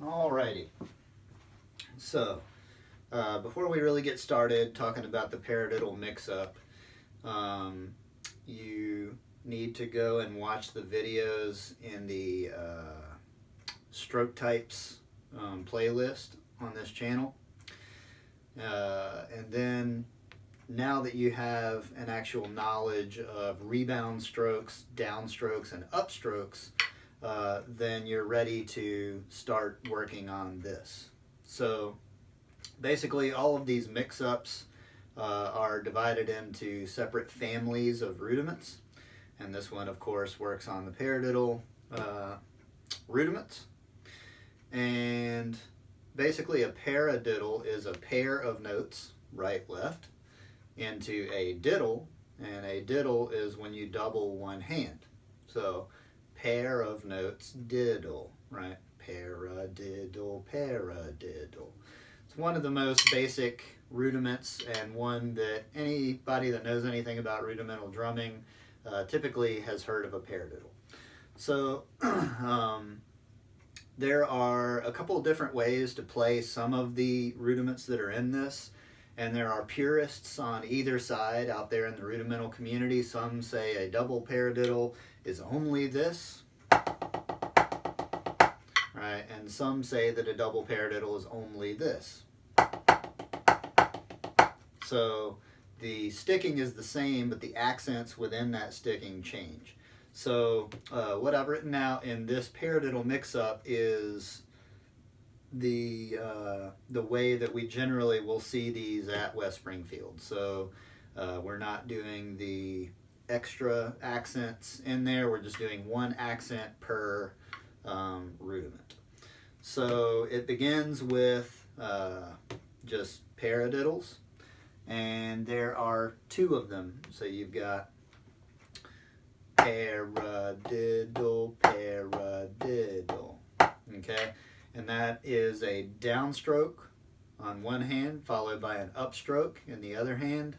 Alrighty. So, before we really get started talking about the paradiddle mix-up, you need to go and watch the videos in the stroke types playlist on this channel. And then now that you have an actual knowledge of rebound strokes, downstrokes, and upstrokes, then you're ready to start working on this. So basically all of these mix-ups are divided into separate families of rudiments, and this one of course works on the paradiddle rudiments. And basically a paradiddle is a pair of notes, right, left, into a diddle, and a diddle is when you double one hand. So pair of notes, diddle, right? Paradiddle, paradiddle. It's one of the most basic rudiments, and one that anybody that knows anything about rudimental drumming typically has heard of a paradiddle. So there are a couple of different ways to play some of the rudiments that are in this, and there are purists on either side out there in the rudimental community. Some say a double paradiddle is only this, right? And some say that a double paradiddle is only this. So the sticking is the same, but the accents within that sticking change. So what I've written out in this paradiddle mix-up is the way that we generally will see these at West Springfield. So we're not doing the extra accents in there. We're just doing one accent per rudiment. So it begins with just paradiddles, and there are two of them. So you've got paradiddle, paradiddle, okay? And that is a downstroke on one hand, followed by an upstroke in the other hand,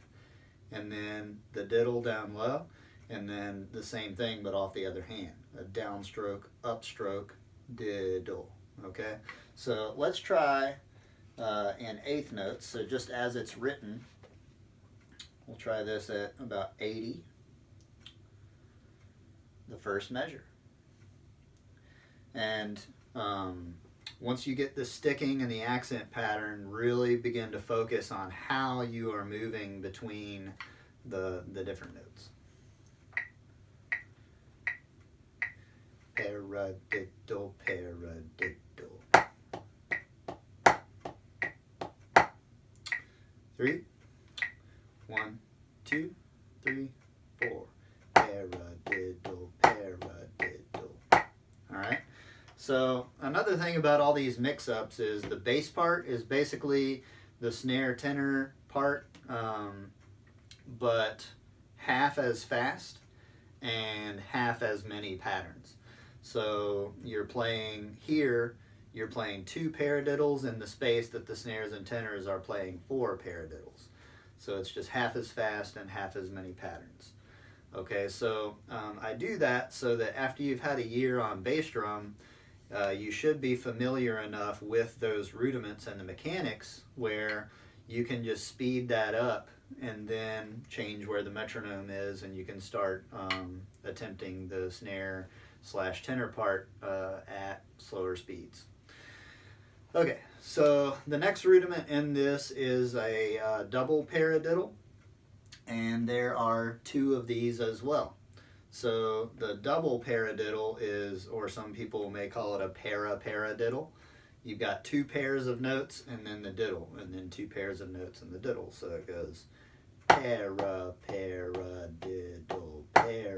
and then the diddle down low, and then the same thing but off the other hand. A downstroke, upstroke, diddle, okay? So let's try in eighth notes. So just as it's written, we'll try this at about 80, the first measure. And once you get the sticking and the accent pattern, really begin to focus on how you are moving between the different notes. Paradiddle, paradiddle. 3, 1, 2, 3, 4. Paradiddle, paradiddle. All right. So another thing about all these mix-ups is the bass part is basically the snare tenor part, but half as fast and half as many patterns. So you're playing here, you're playing 2 paradiddles in the space that the snares and tenors are playing 4 paradiddles. So it's just half as fast and half as many patterns. Okay, so I do that so that after you've had a year on bass drum, you should be familiar enough with those rudiments and the mechanics where you can just speed that up and then change where the metronome is, and you can start attempting the snare / tenor part at slower speeds. Okay, so the next rudiment in this is a double paradiddle, and there are 2 of these as well. So the double paradiddle is, or some people may call it a paradiddle. You've got 2 pairs of notes and then the diddle, and then 2 pairs of notes and the diddle. So it goes paradiddle, paradiddle,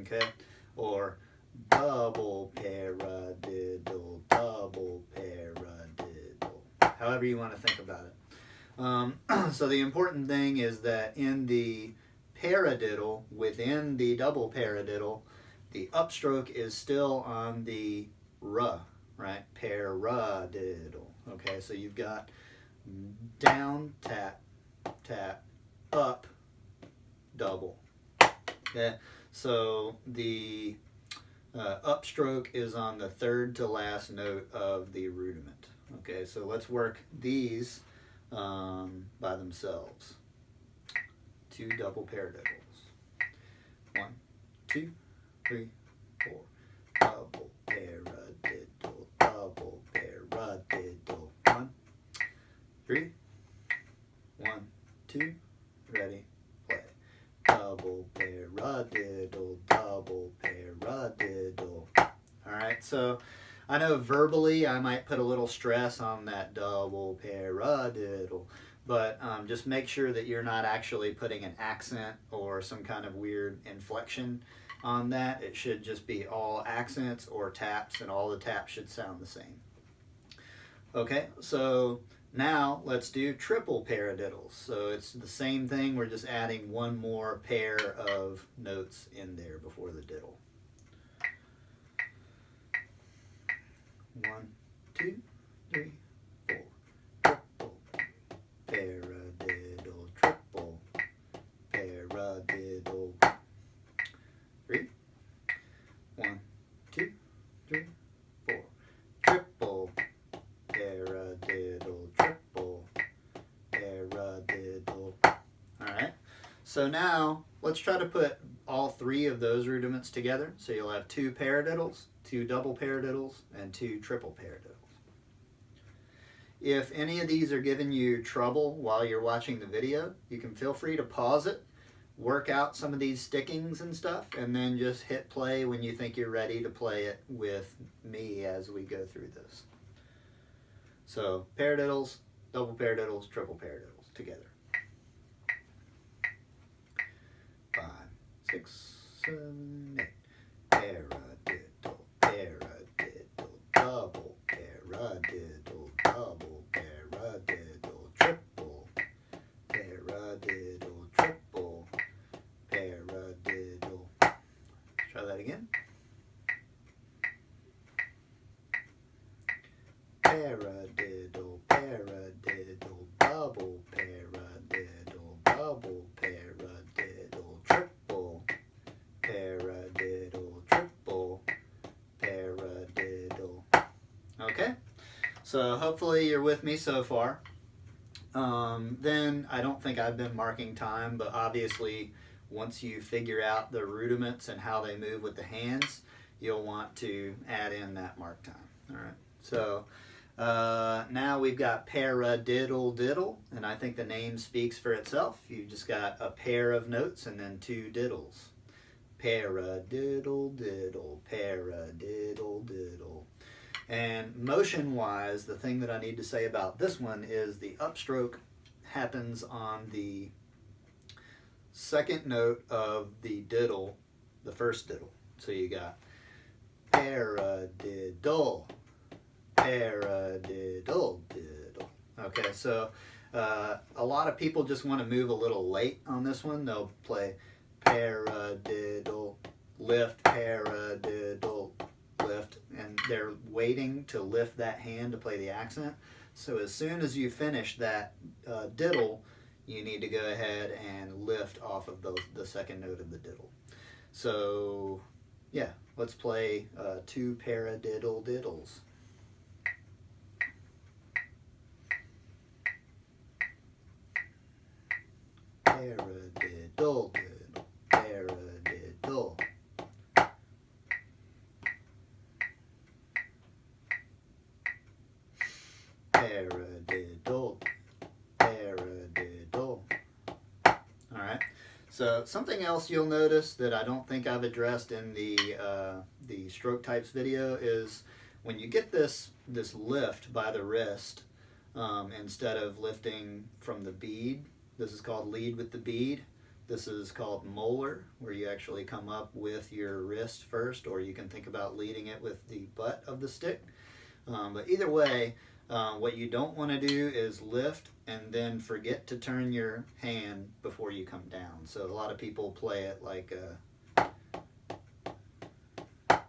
okay? Or double paradiddle, double paradiddle, however you want to think about it. So the important thing is that in the paradiddle, within the double paradiddle, the upstroke is still on the ra, right? Paradiddle. Okay, so you've got down, tap, tap, up, double. Okay, so the upstroke is on the third to last note of the rudiment. Okay, so let's work these by themselves. 2 double paradiddles. 1, 2, 3, 4. Double paradiddle, double paradiddle. 1, 3. 1, 2. Ready, play. Double paradiddle, double paradiddle. Alright, so I know verbally I might put a little stress on that double paradiddle, but just make sure that you're not actually putting an accent or some kind of weird inflection on that. It should just be all accents or taps, and all the taps should sound the same. Okay, so now let's do triple paradiddles. So it's the same thing, we're just adding one more pair of notes in there before the diddle. 1, 2, 3, 4. Triple paradiddle, triple paradiddle. 3. 1, 2, 3, 4. Triple paradiddle, triple paradiddle. Alright, so now let's try to put all 3 of those rudiments together. So you'll have 2 paradiddles, 2 double paradiddles, and 2 triple paradiddles. If any of these are giving you trouble while you're watching the video, you can feel free to pause it, work out some of these stickings and stuff, and then just hit play when you think you're ready to play it with me as we go through this. So paradiddles, double paradiddles, triple paradiddles together. 5, 6, 7, 8. Paradiddle, paradiddle, double paradiddle, double paradiddle, triple paradiddle, triple paradiddle. Try that again. Paradiddle, paradiddle, double paradiddle, double paradiddle, triple paradiddle, triple paradiddle. Okay, so hopefully you're with me so far. Then I don't think I've been marking time, but obviously once you figure out the rudiments and how they move with the hands, you'll want to add in that mark time. All right, so now we've got paradiddle diddle, and I think the name speaks for itself. You just got a pair of notes and then 2 diddles. Paradiddle diddle, paradiddle diddle. And motion-wise, the thing that I need to say about this one is the upstroke happens on the second note of the diddle, the first diddle. So you got paradiddle, paradiddle diddle. Okay, so a lot of people just want to move a little late on this one. They'll play paradiddle, lift, paradiddle, lift, and they're waiting to lift that hand to play the accent. So as soon as you finish that diddle, you need to go ahead and lift off of the second note of the diddle. So yeah, let's play 2 paradiddle diddles. Paradiddle diddle, paradiddle. Paradiddle, paradiddle. Alright, so something else you'll notice that I don't think I've addressed in the stroke types video is when you get this lift by the wrist, instead of lifting from the bead. This is called lead with the bead. This is called molar, where you actually come up with your wrist first, or you can think about leading it with the butt of the stick. But either way, what you don't want to do is lift and then forget to turn your hand before you come down. So a lot of people play it like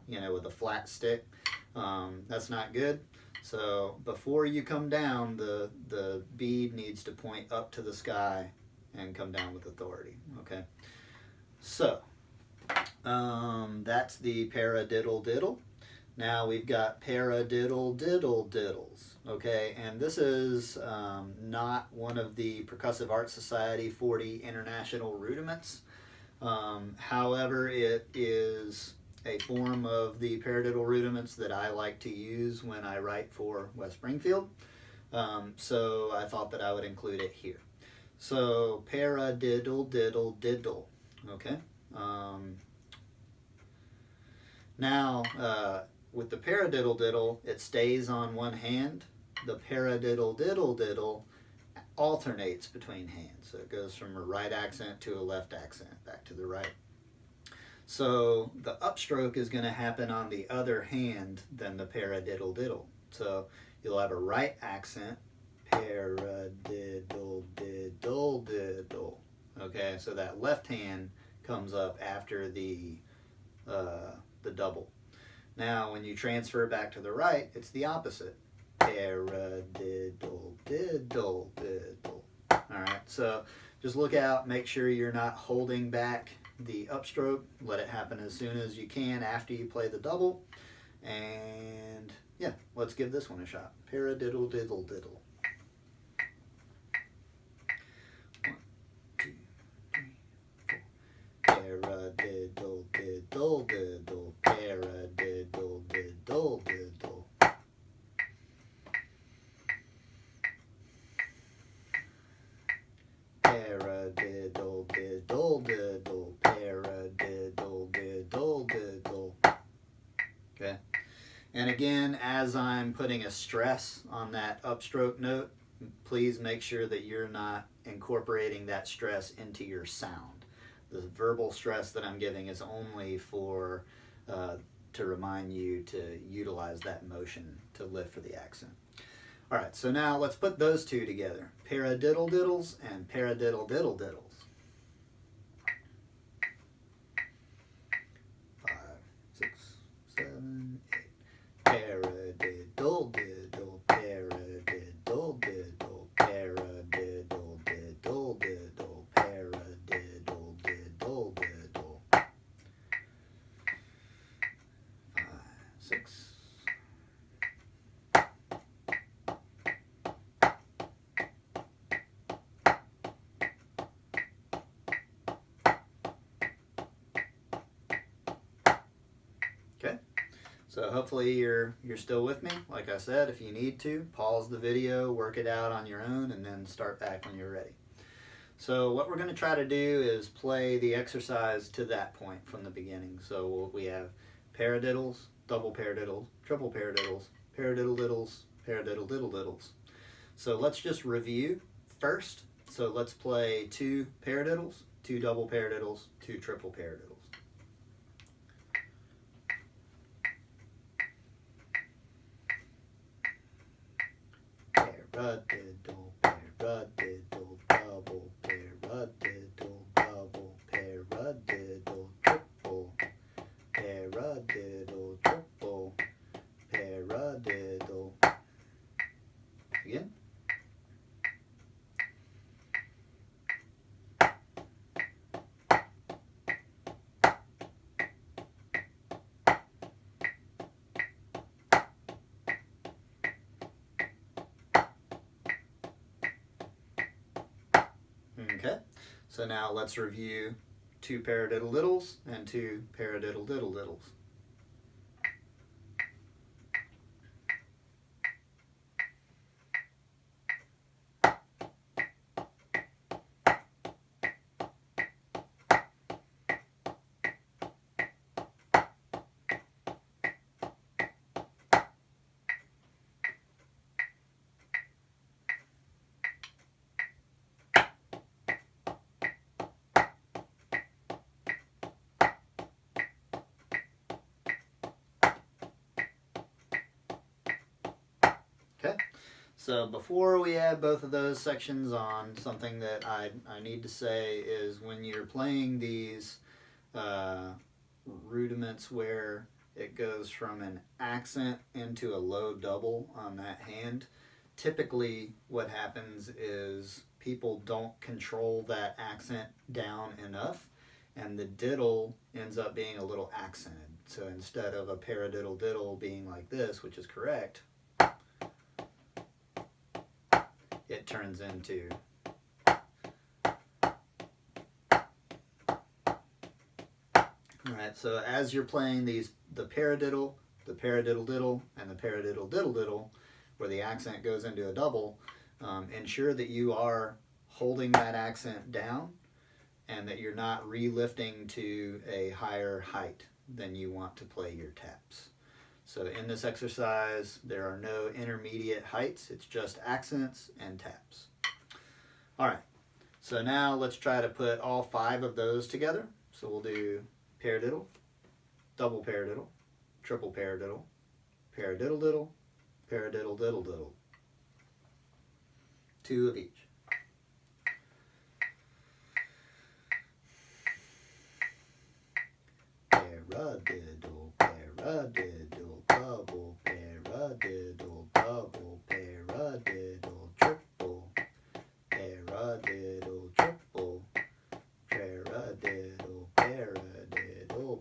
with a flat stick. That's not good. So before you come down, the bead needs to point up to the sky and come down with authority. Okay, so That's the paradiddle diddle. Now we've got paradiddle diddle diddles. Okay, and this is not one of the Percussive Art Society 40 international rudiments. However, it is a form of the paradiddle rudiments that I like to use when I write for West Springfield. So I thought that I would include it here. So paradiddle diddle diddle. Okay. Now, with the paradiddle diddle, it stays on one hand. The paradiddle diddle diddle alternates between hands. So it goes from a right accent to a left accent, back to the right. So the upstroke is going to happen on the other hand than the paradiddle diddle. So you'll have a right accent, paradiddle diddle diddle. Okay, so that left hand comes up after the double. Now, when you transfer back to the right, it's the opposite. Paradiddle diddle diddle. All right, so just look out, make sure you're not holding back the upstroke. Let it happen as soon as you can after you play the double. And yeah, let's give this one a shot. Paradiddle diddle diddle. 1, 2, 3, 4. Paradiddle diddle diddle. Paradiddle diddle diddle. Paradiddle diddle diddle. Paradiddle diddle diddle. Okay. And again, as I'm putting a stress on that upstroke note, please make sure that you're not incorporating that stress into your sound. The verbal stress that I'm giving is only for to remind you to utilize that motion to lift for the accent. All right, so now let's put those two together. Paradiddle diddles and paradiddle diddle diddles. 5, 6, 7, 8. Paradiddle diddle, paradiddle diddle, paradiddle diddle diddle, paradiddle diddle diddle. 5, 6. Okay. So hopefully you're still with me. Like I said, if you need to, pause the video, work it out on your own, and then start back when you're ready. So what we're going to try to do is play the exercise to that point from the beginning. So we have paradiddles, double paradiddles, triple paradiddles, paradiddle diddles, paradiddle diddle diddles. So let's just review first. So let's play 2 paradiddles, 2 double paradiddles, 2 triple paradiddles. Paradiddle, paradiddle, double, paradiddle, double, paradiddle, triple, paradiddle, triple, paradiddle. Again. Okay, so now let's review 2 paradiddle diddles and 2 paradiddle diddle diddles. Okay, so before we add both of those sections on, something that I need to say is when you're playing these rudiments where it goes from an accent into a low double on that hand, typically what happens is people don't control that accent down enough, and the diddle ends up being a little accented. So instead of a paradiddle diddle being like this, which is correct, it turns into Alright, so as you're playing these, the paradiddle diddle, and the paradiddle diddle diddle, where the accent goes into a double, ensure that you are holding that accent down and that you're not relifting to a higher height than you want to play your taps. So in this exercise, there are no intermediate heights, it's just accents and taps. Alright, so now let's try to put all 5 of those together. So we'll do paradiddle, double paradiddle, triple paradiddle, paradiddle diddle, paradiddle diddle diddle. 2 of each. Paradiddle, paradiddle, double, paradiddle, double, paradiddle, triple, paradiddle, triple, paradiddle, paradiddle,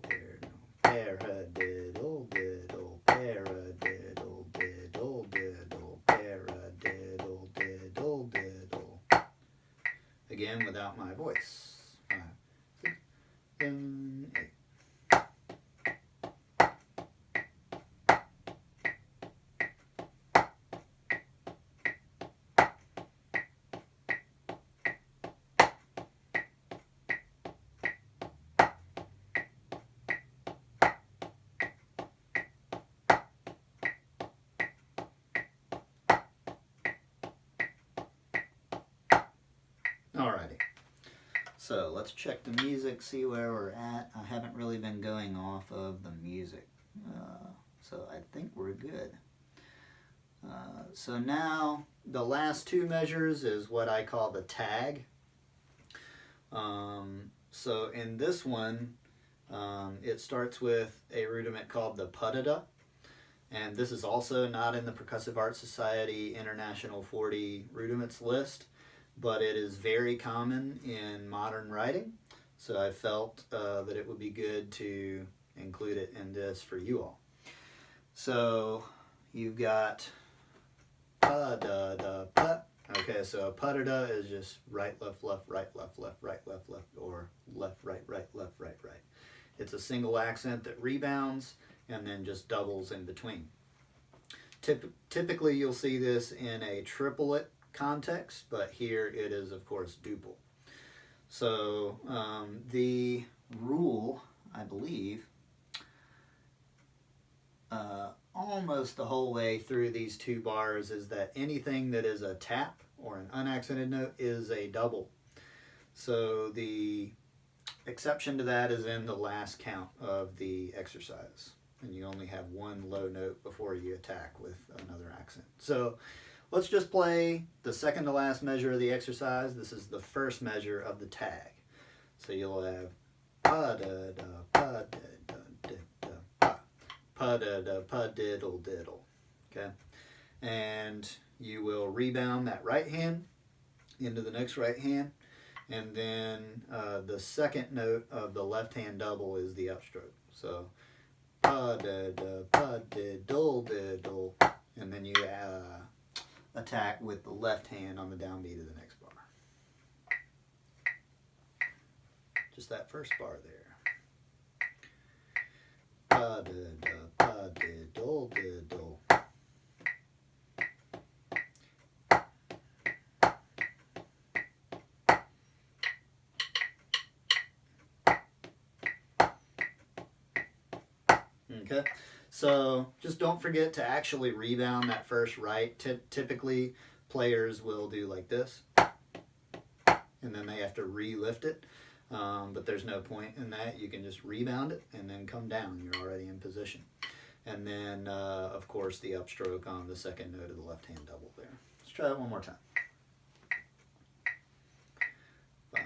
paradiddle, diddle, paradiddle, diddle, diddle, paradiddle, diddle, diddle. Again, without my voice. 5, 6, 7, 8. Alrighty, so let's check the music, see where we're at. I haven't really been going off of the music, so I think we're good. So now the last 2 measures is what I call the tag. So in this one, it starts with a rudiment called the Paradiddle, and this is also not in the Percussive Arts Society International 40 Rudiments list, but it is very common in modern writing, so I felt that it would be good to include it in this for you all. So you've got pa-da-da-pa. Okay, so a pa-da-da is just right, left, left, right, left, left, right, left, left, or left, right, right, left, right, right. It's a single accent that rebounds and then just doubles in between. Typically you'll see this in a triplet context, but here it is, of course, duple. So the rule, I believe, almost the whole way through these 2 bars is that anything that is a tap or an unaccented note is a double. So the exception to that is in the last count of the exercise, and you only have 1 low note before you attack with another accent. So let's just play the second to last measure of the exercise. This is the first measure of the tag. So you'll have pa-da-da, pa-da-da, da-da, pa, pa-da-da, pa-diddle, diddle. Okay? And you will rebound that right hand into the next right hand, and then the second note of the left hand double is the upstroke. So pa-da-da, pa-diddle, diddle, and then you attack with the left hand on the downbeat of the next bar. Just that first bar there. Pa-da-da, pa-diddle, diddle. Okay, so just don't forget to actually rebound that first right. Typically, players will do like this, and then they have to re-lift it, but there's no point in that. You can just rebound it and then come down. You're already in position. And then, of course, the upstroke on the second note of the left-hand double there. Let's try that one more time. 5,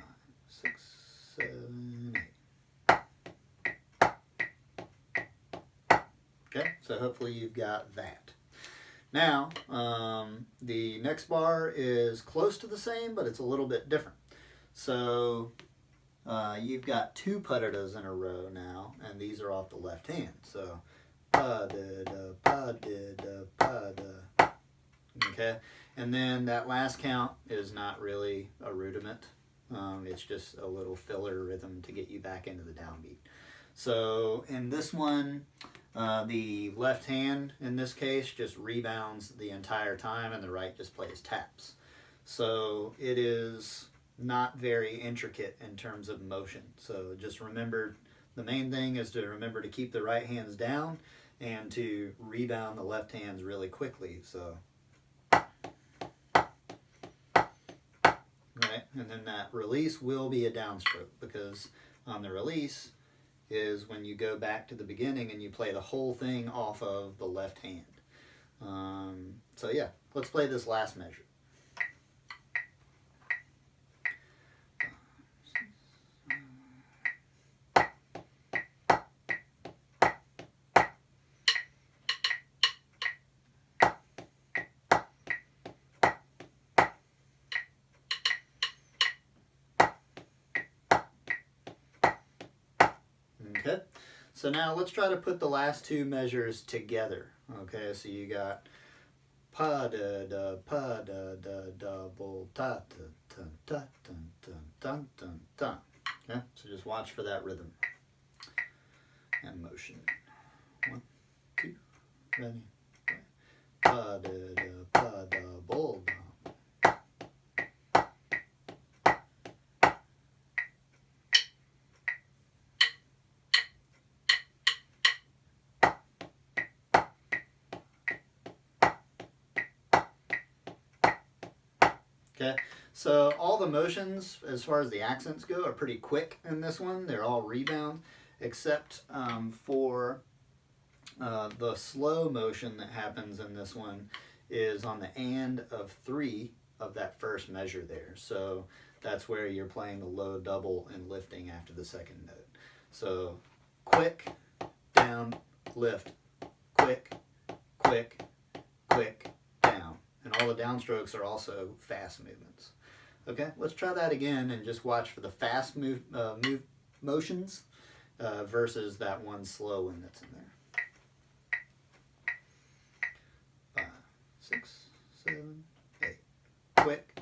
6, 7, 8. Okay, so hopefully you've got that. Now, the next bar is close to the same, but it's a little bit different. So you've got two puttidas in a row now, and these are off the left hand. So, pa-da-da, pa-da-da, pa-da. Okay, and then that last count is not really a rudiment. It's just a little filler rhythm to get you back into the downbeat. So in this one, the left hand, in this case, just rebounds the entire time, and the right just plays taps. So it is not very intricate in terms of motion. So just remember, the main thing is to remember to keep the right hands down and to rebound the left hands really quickly. So, right, and then that release will be a downstroke, because on the release is when you go back to the beginning and you play the whole thing off of the left hand. So yeah, let's play this last measure. Okay, so now let's try to put the last two measures together. Okay, so you got pa-da-da, pa-da-da, double ta-ta-ta-ta-ta-ta-ta-ta. Okay, so just watch for that rhythm and motion. 1, 2, ready, play. Pa-da-da, pa-da-double. Okay, so all the motions as far as the accents go are pretty quick in this one. They're all rebound, except for the slow motion that happens in this one is on the and of 3 of that first measure there. So that's where you're playing the low double and lifting after the second note. So quick, down, lift, quick, quick, quick, down. And all the downstrokes are also fast movements. Okay, let's try that again and just watch for the fast motions versus that one slow one that's in there. 5, 6, 7, 8. Quick,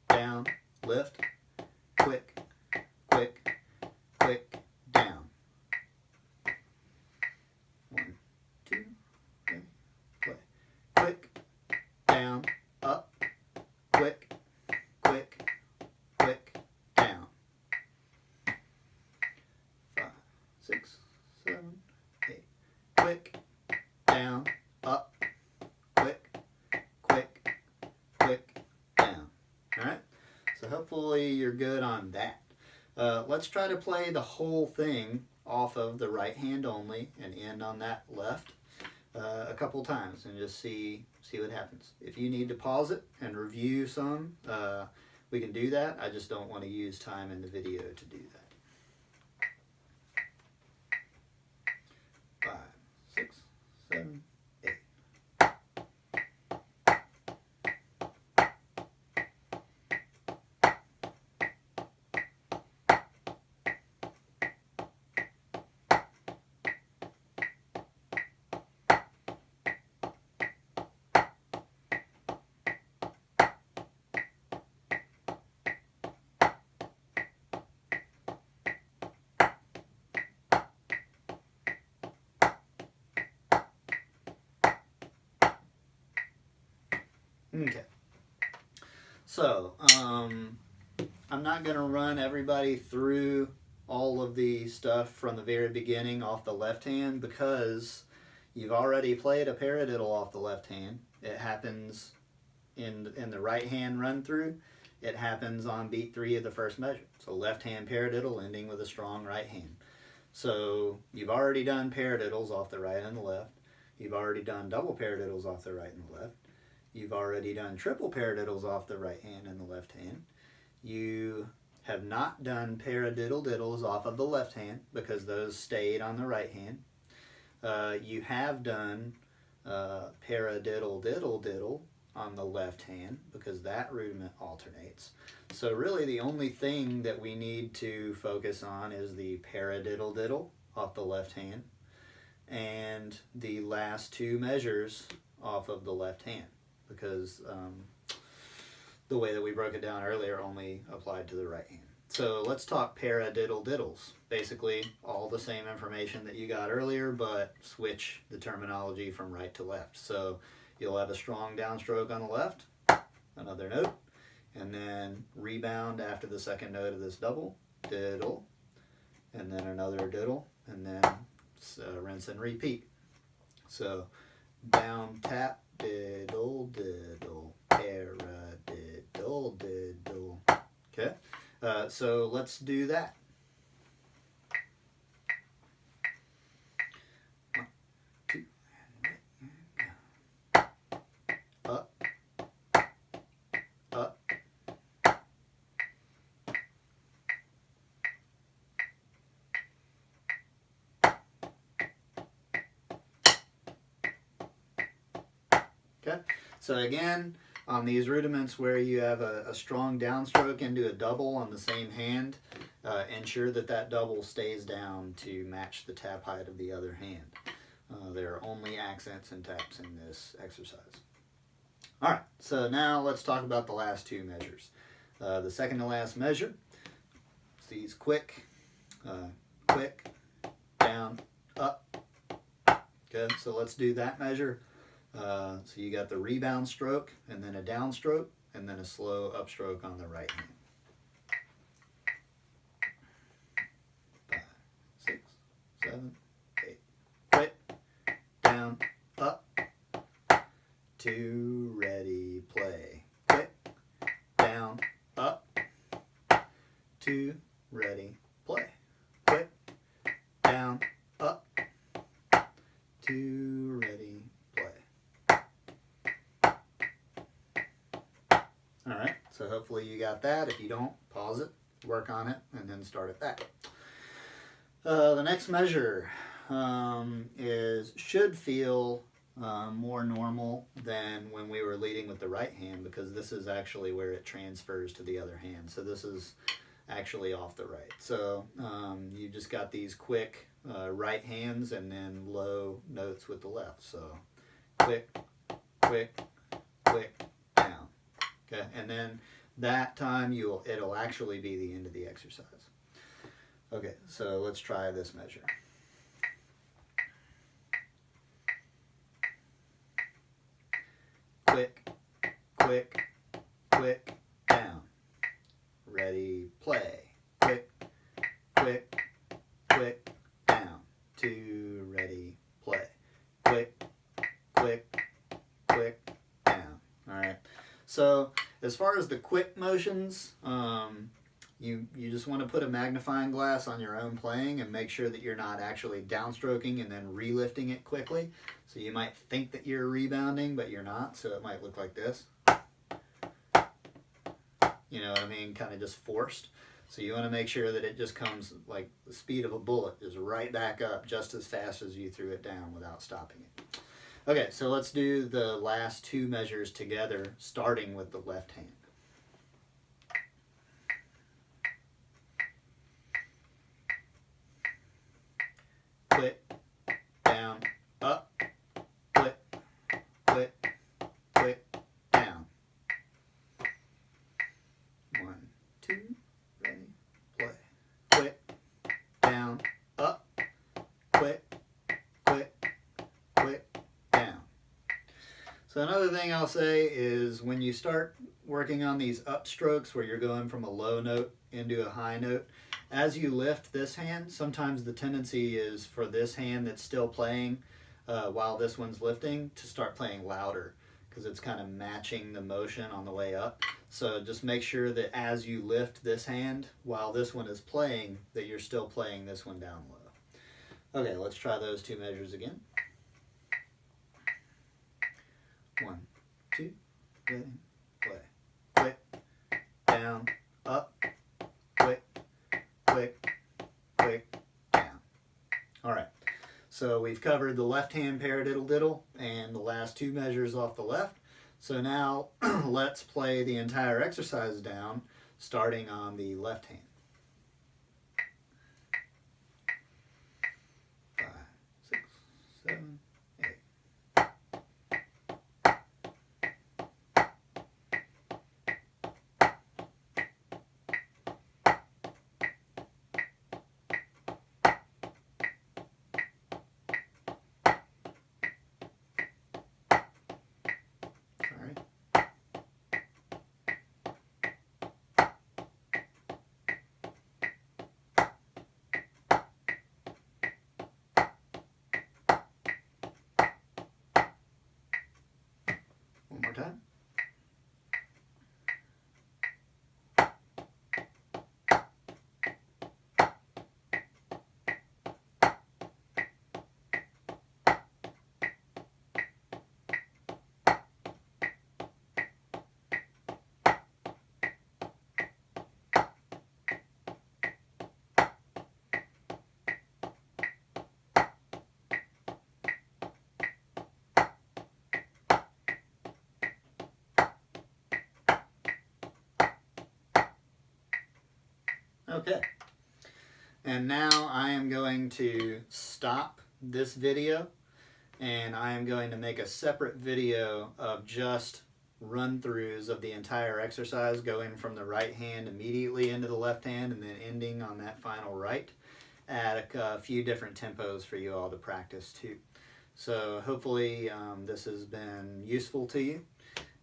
down, lift, quick, quick, quick, down. 1, 2, 3, play. Quick, down, up, quick, quick, quick, down. 5, 6, 7, 8. Quick, down, up, quick, quick, quick, down. All right, so hopefully you're good on that. Let's try to play the whole thing off of the right hand only and end on that left a couple times and just see what happens. If you need to pause it and review some, we can do that. I just don't want to use time in the video to do that. 5, 6, 7, 8. Okay, so I'm not going to run everybody through all of the stuff from the very beginning off the left hand, because you've already played a paradiddle off the left hand. It happens in the right hand run through. It happens on beat 3 of the first measure. So left hand paradiddle ending with a strong right hand. So you've already done paradiddles off the right and the left. You've already done double paradiddles off the right and the left. You've already done triple paradiddles off the right hand and the left hand. You have not done paradiddle diddles off of the left hand because those stayed on the right hand. You have done paradiddle diddle diddle on the left hand because that rudiment alternates. So really the only thing that we need to focus on is the paradiddle diddle off the left hand and the last two measures off of the left hand, because the way that we broke it down earlier only applied to the right hand. So let's talk paradiddle diddles. Basically all the same information that you got earlier, but switch the terminology from right to left. So you'll have a strong downstroke on the left, another note, and then rebound after the second note of this double, diddle, and then another diddle, and then rinse and repeat. So down, tap, diddle, diddle, paradiddle, diddle. Okay, so let's do that. One, two, and up, up. Okay, so again, on these rudiments where you have a strong downstroke into a double on the same hand, ensure that that double stays down to match the tap height of the other hand. There are only accents and taps in this exercise. All right, so now let's talk about the last two measures. The second to last measure, these quick, quick, down, up. Okay, so let's do that measure. So you got the rebound stroke, and then a downstroke, and then a slow upstroke on the right hand. 5, 6, 7, 8. Quick, down, up. 2, ready, play. Quick, down, up. 2, ready, play. Quick, down, up. 2, ready, play. All right, so hopefully you got that. If you don't, pause it, work on it, and then start at that. The next measure should feel more normal than when we were leading with the right hand, because this is actually where it transfers to the other hand. So this is actually off the right. So you just got these quick right hands and then low notes with the left. So quick, quick, quick, down. Okay, and then that time it'll actually be the end of the exercise. Okay, so let's try this measure. Quick, quick, quick, down. Ready, play. Quick, quick, quick, down. 2, ready, play. Quick, quick, quick, down. All right. So as far as the quick motions, you just want to put a magnifying glass on your own playing and make sure that you're not actually downstroking and then relifting it quickly. So you might think that you're rebounding, but you're not. So it might look like this. You know what I mean? Kind of just forced. So you want to make sure that it just comes like the speed of a bullet, just right back up just as fast as you threw it down without stopping it. Okay, so let's do the last two measures together, starting with the left hand. Quick, down, up, quick, quick, quick, down. 1, 2, ready, play. Quick, down, up, quick, quick, quick, down. So another thing I'll say is when you start working on these upstrokes where you're going from a low note into a high note, as you lift this hand, sometimes the tendency is for this hand that's still playing while this one's lifting to start playing louder, because it's kind of matching the motion on the way up. So just make sure that as you lift this hand while this one is playing, that you're still playing this one down low. Okay, let's try those two measures again. 1, 2, ready, play. Quick, down, up, quick, quick, quick, down. All right, so we've covered the left hand paradiddle diddle and the last two measures off the left. So now let's play the entire exercise down, starting on the left hand. 5, 6, 7, 8. Sorry. One more time. Okay. And now I am going to stop this video, and I am going to make a separate video of just run-throughs of the entire exercise, going from the right hand immediately into the left hand and then ending on that final right at a few different tempos for you all to practice too. So hopefully this has been useful to you,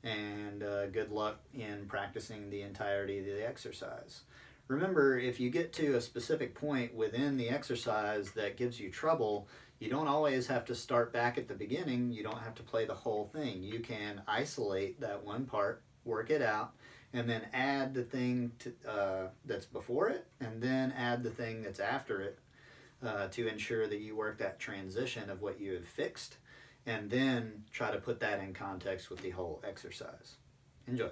and good luck in practicing the entirety of the exercise. Remember, if you get to a specific point within the exercise that gives you trouble, you don't always have to start back at the beginning. You don't have to play the whole thing. You can isolate that one part, work it out, and then add the thing that's before it, and then add the thing that's after it to ensure that you work that transition of what you have fixed, and then try to put that in context with the whole exercise. Enjoy.